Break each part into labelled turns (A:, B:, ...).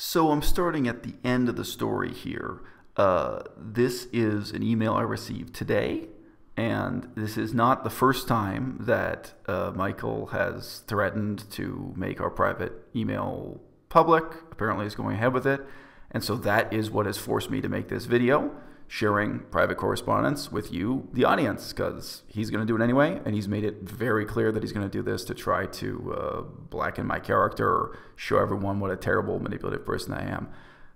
A: So I'm starting at the end of the story here. This is an email I received today, and this is not the first time that Michael has threatened to make our private email public. Apparently he's going ahead with it, and so that is what has forced me to make this video, sharing private correspondence with you, the audience, because he's going to do it anyway, and he's made it very clear that he's going to do this to try to blacken my character or show everyone what a terrible, manipulative person I am.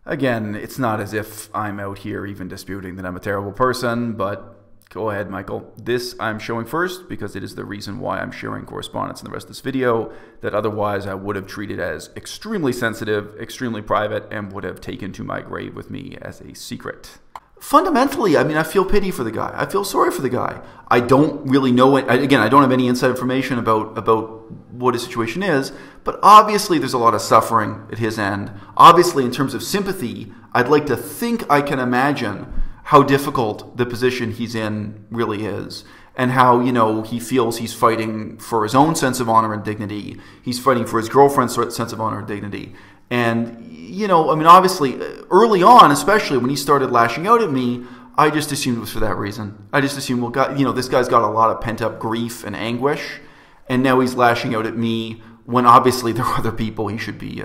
A: Again, it's not as if I'm out here even disputing that I'm a terrible person, but go ahead, Michael. This I'm showing first because it is the reason why I'm sharing correspondence in the rest of this video that otherwise I would have treated as extremely sensitive, extremely private, and would have taken to my grave with me as a secret. Fundamentally, I mean, I feel pity for the guy. I feel sorry for the guy. I don't really know it. Again, I don't have any inside information about what his situation is, but obviously there's a lot of suffering at his end. Obviously, in terms of sympathy, I'd like to think I can imagine how difficult the position he's in really is, and how, you know, he feels he's fighting for his own sense of honor and dignity. He's fighting for his girlfriend's sense of honor and dignity. And, you know, I mean, obviously, early on, especially when he started lashing out at me, I just assumed it was for that reason. I just assumed, well, God, you know, this guy's got a lot of pent-up grief and anguish, and now he's lashing out at me when obviously there are other people he should be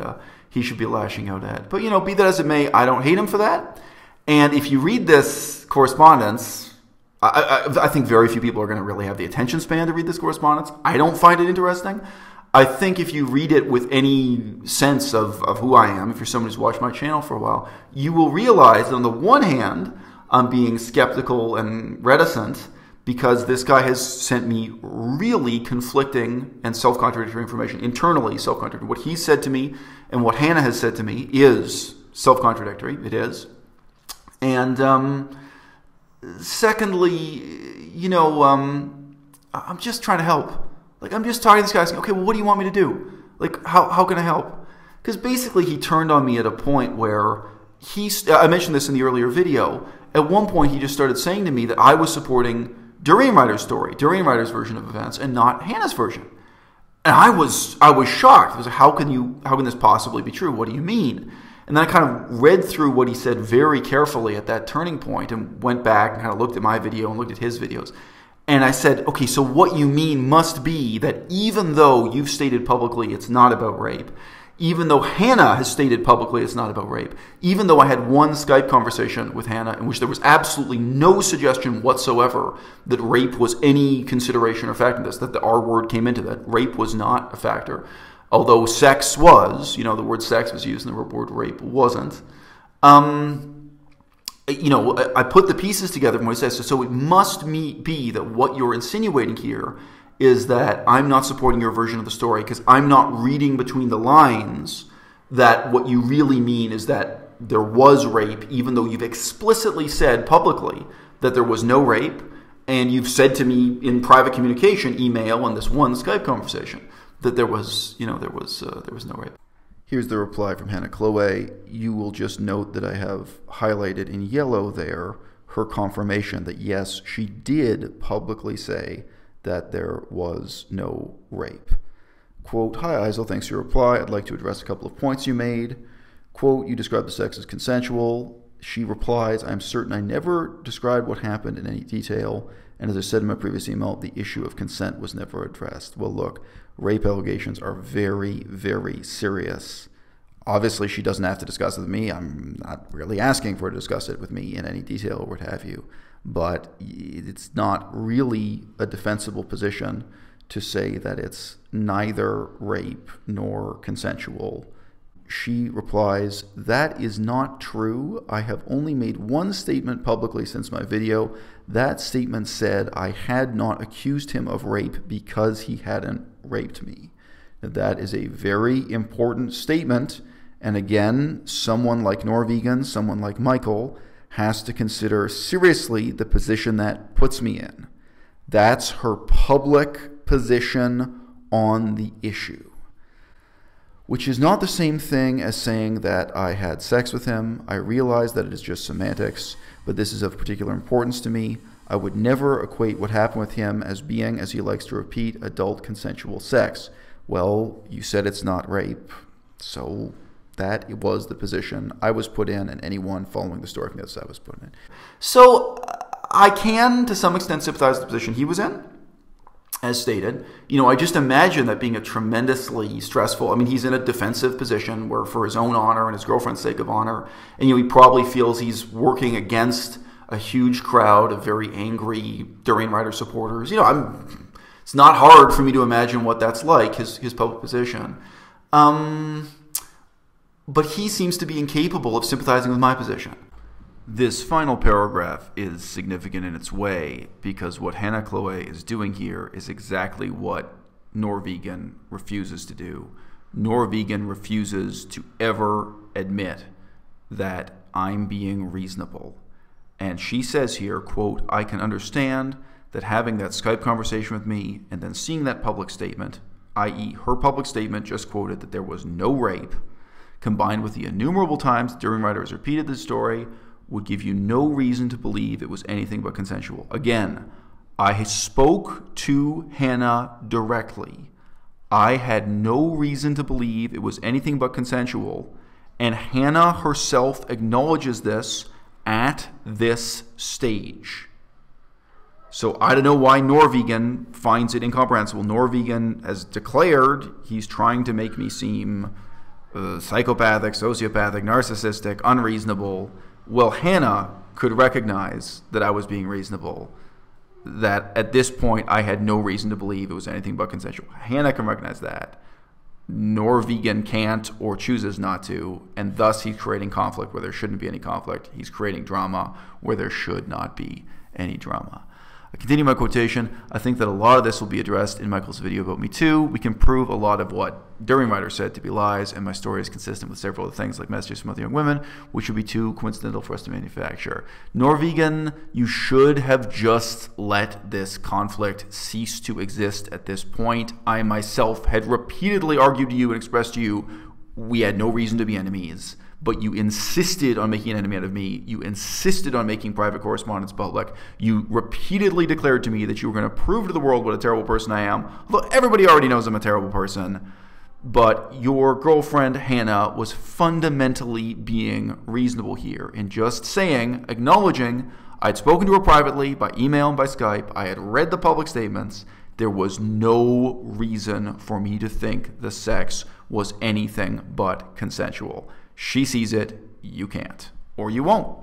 A: lashing out at. But, you know, be that as it may, I don't hate him for that. And if you read this correspondence, I think very few people are going to really have the attention span to read this correspondence. I don't find it interesting. I think if you read it with any sense of who I am, if you're someone who's watched my channel for a while, you will realize that on the one hand, I'm being skeptical and reticent because this guy has sent me really conflicting and self-contradictory information, internally self-contradictory. What he said to me and what Hannah has said to me is self-contradictory. It is. And secondly, you know, I'm just trying to help. Like, I'm just talking to this guy saying, okay, well, what do you want me to do? Like, how can I help? Because basically he turned on me at a point where I mentioned this in the earlier video. At one point he just started saying to me that I was supporting Durianrider's story, Durianrider's version of events, and not Hannah's version. And I was shocked. I was like, how can this possibly be true? What do you mean? And then I kind of read through what he said very carefully at that turning point and went back and kind of looked at my video and looked at his videos. And I said, okay, so what you mean must be that even though you've stated publicly it's not about rape, even though Hannah has stated publicly it's not about rape, even though I had one Skype conversation with Hannah in which there was absolutely no suggestion whatsoever that rape was any consideration or factor in this, that the R word came into that. Rape was not a factor. Although sex was, you know, the word sex was used and the word rape wasn't. You know, I put the pieces together from what he says. So it must be that what you're insinuating here is that I'm not supporting your version of the story because I'm not reading between the lines that what you really mean is that there was rape, even though you've explicitly said publicly that there was no rape, and you've said to me in private communication, email, and this one Skype conversation that there was, you know, there was no rape. Here's the reply from Hannah Chloe. You will just note that I have highlighted in yellow there her confirmation that yes, she did publicly say that there was no rape. Quote, hi Isel, thanks for your reply. I'd like to address a couple of points you made. Quote, you described the sex as consensual. She replies, I'm certain I never described what happened in any detail. And as I said in my previous email, the issue of consent was never addressed. Well, look, rape allegations are very, very serious. Obviously, she doesn't have to discuss it with me. I'm not really asking for her to discuss it with me in any detail or what have you. But it's not really a defensible position to say that it's neither rape nor consensual. She replies, that is not true. I have only made one statement publicly since my video. That statement said I had not accused him of rape because he hadn't raped me. Now, that is a very important statement. And again, someone like Norvegan, someone like Michael, has to consider seriously the position that puts me in. That's her public position on the issue. Which is not the same thing as saying that I had sex with him. I realize that it is just semantics, but this is of particular importance to me. I would never equate what happened with him as being, as he likes to repeat, adult consensual sex. Well, you said it's not rape, so That was the position I was put in, and anyone following the story from the other side was put in. So I can, to some extent, sympathize with the position he was in, as stated. I just imagine that being a tremendously stressful, he's in a defensive position where for his own honor and his girlfriend's sake of honor, and he probably feels he's working against a huge crowd of very angry Durianrider supporters. It's not hard for me to imagine what that's like, his public position. But he seems to be incapable of sympathizing with my position. This final paragraph is significant in its way because what Hannah Chloe is doing here is exactly what Norvegan refuses to do. Norvegan refuses to ever admit that I'm being reasonable. And she says here, quote, I can understand that having that Skype conversation with me and then seeing that public statement, i.e. her public statement just quoted that there was no rape, combined with the innumerable times Durianrider has repeated this story, would give you no reason to believe it was anything but consensual. Again, I spoke to Hannah directly. I had no reason to believe it was anything but consensual, and Hannah herself acknowledges this at this stage. So I don't know why Norvegan finds it incomprehensible. Norvegan has declared he's trying to make me seem psychopathic, sociopathic, narcissistic, unreasonable. Well, Hannah could recognize that I was being reasonable, that at this point I had no reason to believe it was anything but consensual. Hannah can recognize that. Norvegan can't or chooses not to, and thus he's creating conflict where there shouldn't be any conflict. He's creating drama where there should not be any drama. I continue my quotation. I think that a lot of this will be addressed in Michael's video about Me Too. We can prove a lot of what Durianrider said to be lies, and my story is consistent with several other things like messages from other young women, which would be too coincidental for us to manufacture. Norvegan, you should have just let this conflict cease to exist at this point. I myself had repeatedly argued to you and expressed to you we had no reason to be enemies. But you insisted on making an enemy out of me. You insisted on making private correspondence public. You repeatedly declared to me that you were going to prove to the world what a terrible person I am. Although everybody already knows I'm a terrible person. But your girlfriend, Hannah, was fundamentally being reasonable here in just saying, acknowledging, I'd spoken to her privately by email and by Skype. I had read the public statements. There was no reason for me to think the sex was anything but consensual. She sees it, you can't, or you won't.